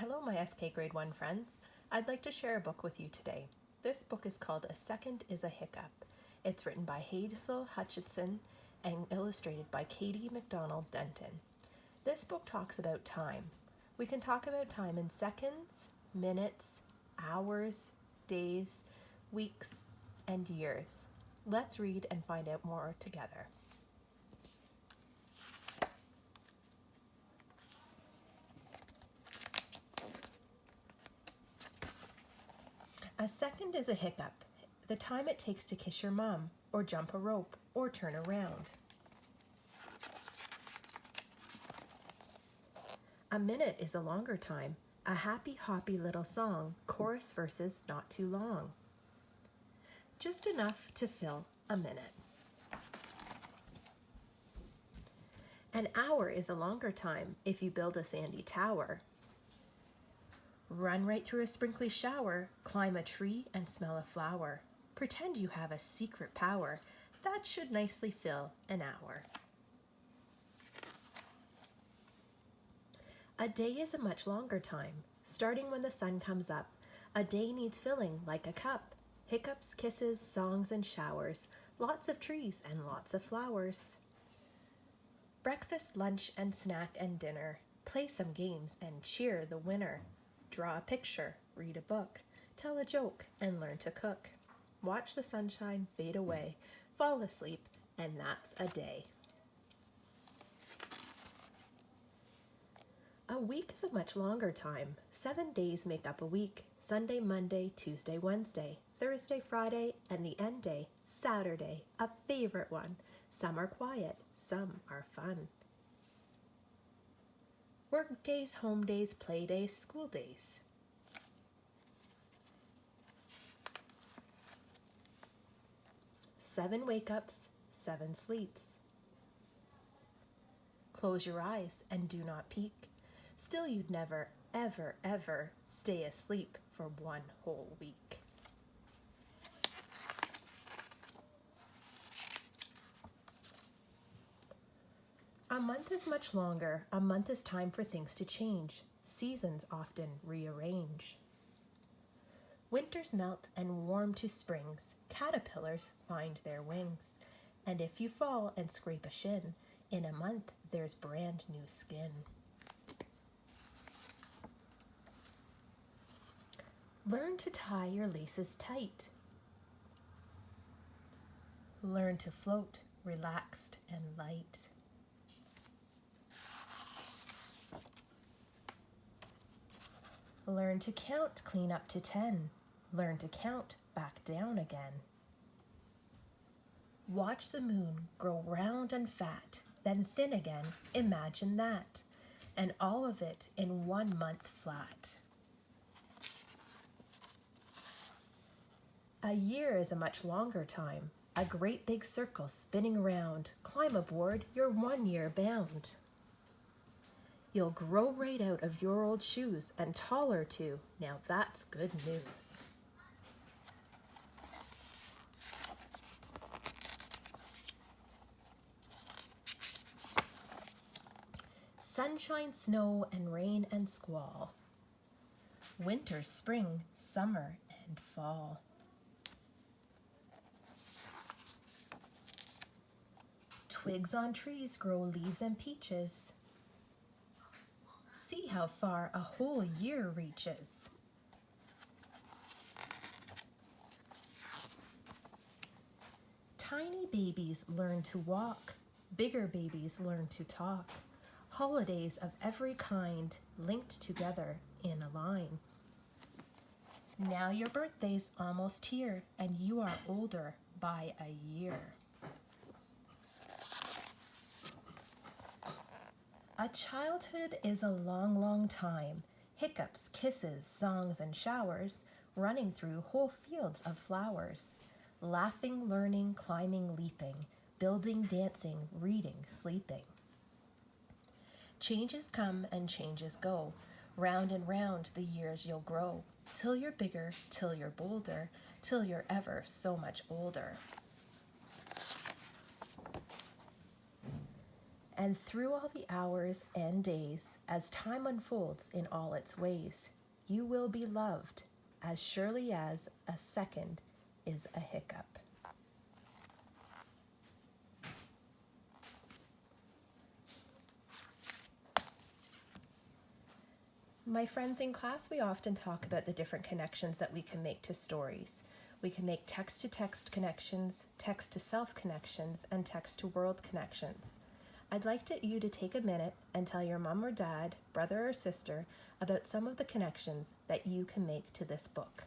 Hello, my SK Grade 1 friends. I'd like to share a book with you today. This book is called A Second is a Hiccup. It's written by Hazel Hutchinson and illustrated by Katie McDonald Denton. This book talks about time. We can talk about time in seconds, minutes, hours, days, weeks, and years. Let's read and find out more together. A second is a hiccup, the time it takes to kiss your mom, or jump a rope, or turn around. A minute is a longer time, a happy hoppy little song, chorus verses not too long. Just enough to fill a minute. An hour is a longer time if you build a sandy tower. Run right through a sprinkly shower, climb a tree and smell a flower. Pretend you have a secret power. That should nicely fill an hour. A day is a much longer time, starting when the sun comes up. A day needs filling like a cup. Hiccups, kisses, songs, and showers. Lots of trees and lots of flowers. Breakfast, lunch, and snack and dinner. Play some games and cheer the winner. Draw a picture, read a book, tell a joke, and learn to cook. Watch the sunshine fade away, fall asleep, and that's a day. A week is a much longer time. 7 days make up a week. Sunday, Monday, Tuesday, Wednesday, Thursday, Friday, and the end day, Saturday, a favorite one. Some are quiet, some are fun. Work days, home days, play days, school days. Seven wake-ups, 7 sleeps. Close your eyes and do not peek. Still you'd never, ever, ever stay asleep for 1 whole week. A month is much longer. A month is time for things to change. Seasons often rearrange. Winters melt and warm to springs. Caterpillars find their wings. And if you fall and scrape a shin, in a month there's brand new skin. Learn to tie your laces tight. Learn to float, relaxed and light. Learn to count, clean up to 10. Learn to count, back down again. Watch the moon grow round and fat, then thin again, imagine that. And all of it in 1 month flat. A year is a much longer time, a great big circle spinning around. Climb aboard, you're 1 year bound. You'll grow right out of your old shoes and taller too. Now that's good news. Sunshine, snow, and rain and squall. Winter, spring, summer, and fall. Twigs on trees grow leaves and peaches. See how far a whole year reaches. Tiny babies learn to walk. Bigger babies learn to talk. Holidays of every kind linked together in a line. Now your birthday's almost here, and you are older by a year. A childhood is a long, long time. Hiccups, kisses, songs, and showers, running through whole fields of flowers. Laughing, learning, climbing, leaping, building, dancing, reading, sleeping. Changes come and changes go. Round and round the years you'll grow, till you're bigger, till you're bolder, till you're ever so much older. And through all the hours and days, as time unfolds in all its ways, you will be loved as surely as a second is a hiccup. My friends, in class, we often talk about the different connections that we can make to stories. We can make text-to-text connections, text-to-self connections, and text-to-world connections. I'd like you to take a minute and tell your mom or dad, brother or sister, about some of the connections that you can make to this book.